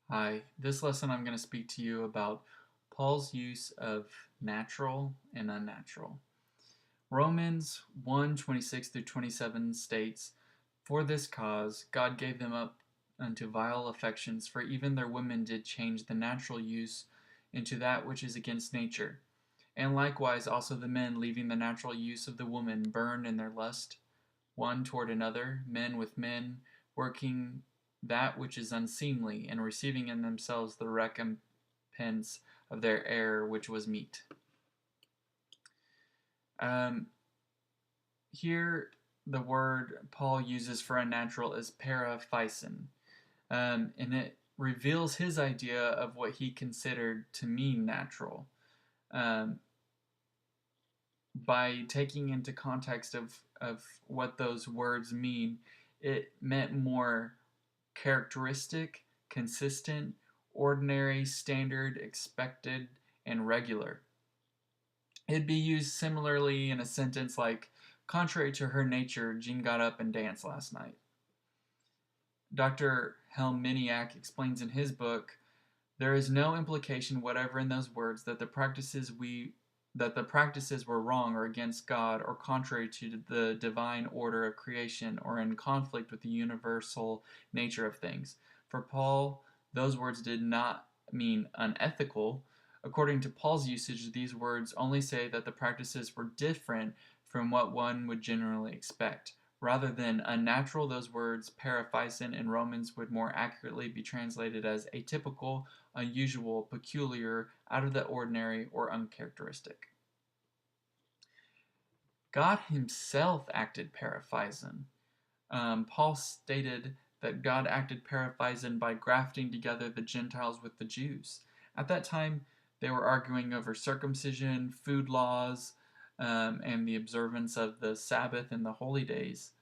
Hi, this lesson I'm going to speak to you about Paul's use of natural and unnatural. Romans 1:26 through 27 states, "For this cause God gave them up unto vile affections, for even their women did change the natural use into that which is against nature. And likewise also the men, leaving the natural use of the woman, burned in their lust one toward another, men with men, working that which is unseemly, and receiving in themselves the recompense of their error, which was meat." Um, Here, the word Paul uses for unnatural is physin, and it reveals his idea of what he considered to mean natural. Um, by taking into context of what those words mean, it meant more characteristic, consistent, ordinary, standard, expected, and regular. It'd be used similarly in a sentence like, "Contrary to her nature, Jean got up and danced last night." Dr. Helminiak explains in his book, "There is no implication whatever in those words that the practices were wrong or against God or contrary to the divine order of creation or in conflict with the universal nature of things. For Paul, those words did not mean unethical. According to Paul's usage, these words only say that the practices were different from what one would generally expect. Rather than unnatural, those words paraphysin in Romans would more accurately be translated as atypical, unusual, peculiar, out of the ordinary, or uncharacteristic." God himself acted paraphysin. Paul stated that God acted paraphysin by grafting together the Gentiles with the Jews. At that time, they were arguing over circumcision, food laws, and the observance of the Sabbath and the holy days.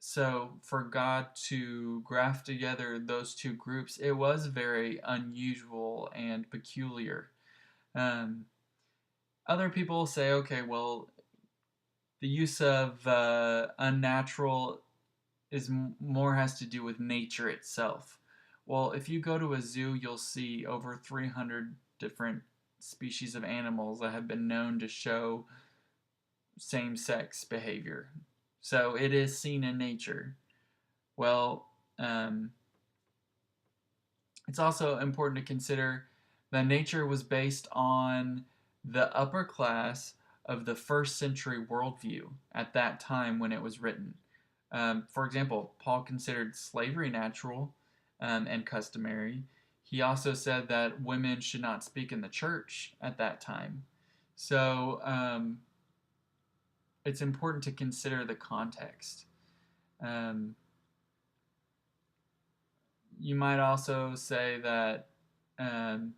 So, for God to graft together those two groups, it was very unusual and peculiar. Um, Other people say, okay, well, the use of unnatural is more has to do with nature itself. Well, if you go to a zoo, you'll see over 300 different species of animals that have been known to show same-sex behavior. So it is seen in nature. Well, um, it's also important to consider that nature was based on the upper class of the first century worldview at that time when it was written. For example, Paul considered slavery natural and customary. He also said that women should not speak in the church at that time. So it's important to consider the context. Um, you might also say that um,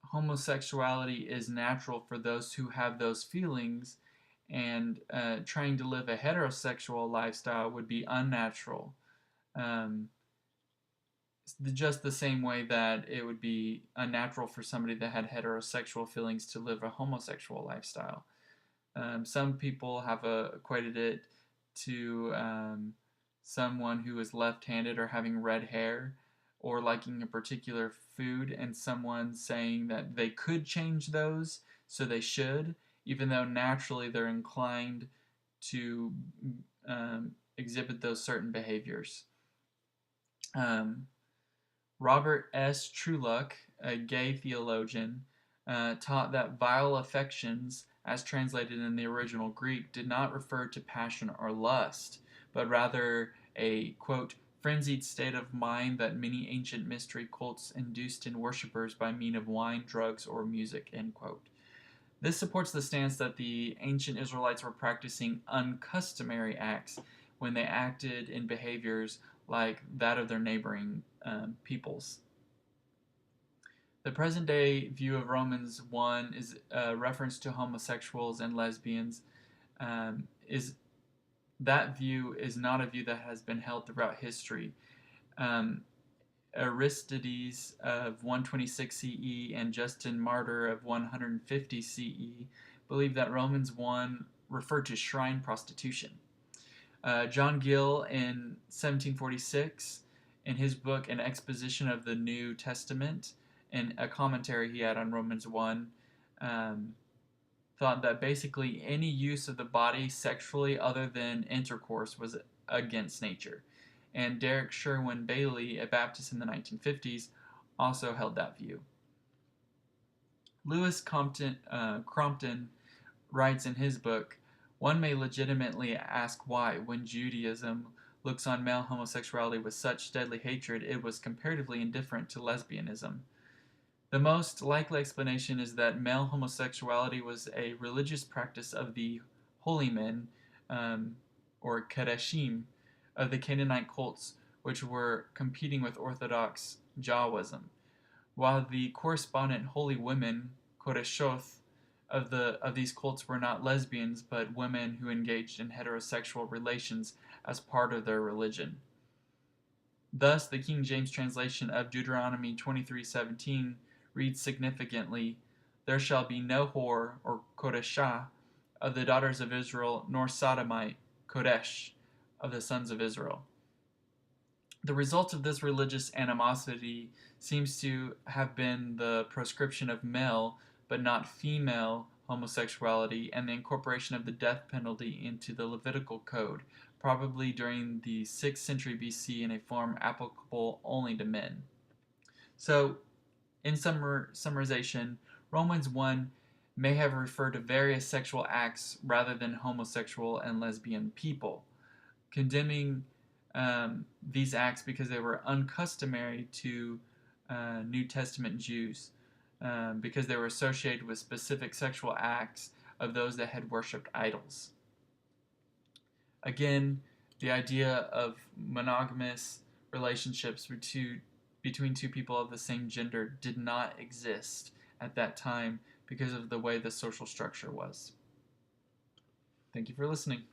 homosexuality is natural for those who have those feelings, and trying to live a heterosexual lifestyle would be unnatural. Um, just the same way that it would be unnatural for somebody that had heterosexual feelings to live a homosexual lifestyle. Some people have equated it to someone who is left-handed or having red hair or liking a particular food, and someone saying that they could change those, so they should, even though naturally they're inclined to exhibit those certain behaviors. Um, Robert S. Truelock, a gay theologian, taught that vile affections, as translated in the original Greek, did not refer to passion or lust, but rather a, quote, "frenzied state of mind that many ancient mystery cults induced in worshippers by means of wine, drugs, or music," end quote. This supports the stance that the ancient Israelites were practicing uncustomary acts when they acted in behaviors like that of their neighboring peoples. The present day view of Romans 1 is a reference to homosexuals and lesbians. Is That view is not a view that has been held throughout history. Um, Aristides of 126 CE and Justin Martyr of 150 CE believed that Romans 1 referred to shrine prostitution. John Gill in 1746 in his book, An Exposition of the New Testament, and a commentary he had on Romans 1, um, thought that basically any use of the body sexually other than intercourse was against nature. And Derek Sherwin Bailey, a Baptist in the 1950s, also held that view. Lewis Crompton writes in his book, one may legitimately ask why, when Judaism looks on male homosexuality with such deadly hatred, it was comparatively indifferent to lesbianism. The most likely explanation is that male homosexuality was a religious practice of the holy men, or Kadeshim, of the Canaanite cults, which were competing with Orthodox Jawism, while the correspondent holy women, Kodeshoth, of these cults were not lesbians, but women who engaged in heterosexual relations as part of their religion. Thus, the King James translation of Deuteronomy 23:17 reads significantly, "There shall be no whore, or Kodeshah, of the daughters of Israel, nor sodomite, Kodesh, of the sons of Israel." The result of this religious animosity seems to have been the proscription of male, but not female, homosexuality and the incorporation of the death penalty into the Levitical code, probably during the 6th century BC in a form applicable only to men. So, in summarization, Romans 1 may have referred to various sexual acts rather than homosexual and lesbian people, condemning these acts because they were uncustomary to New Testament Jews, because they were associated with specific sexual acts of those that had worshipped idols. Again, the idea of monogamous relationships between two people of the same gender did not exist at that time because of the way the social structure was. Thank you for listening.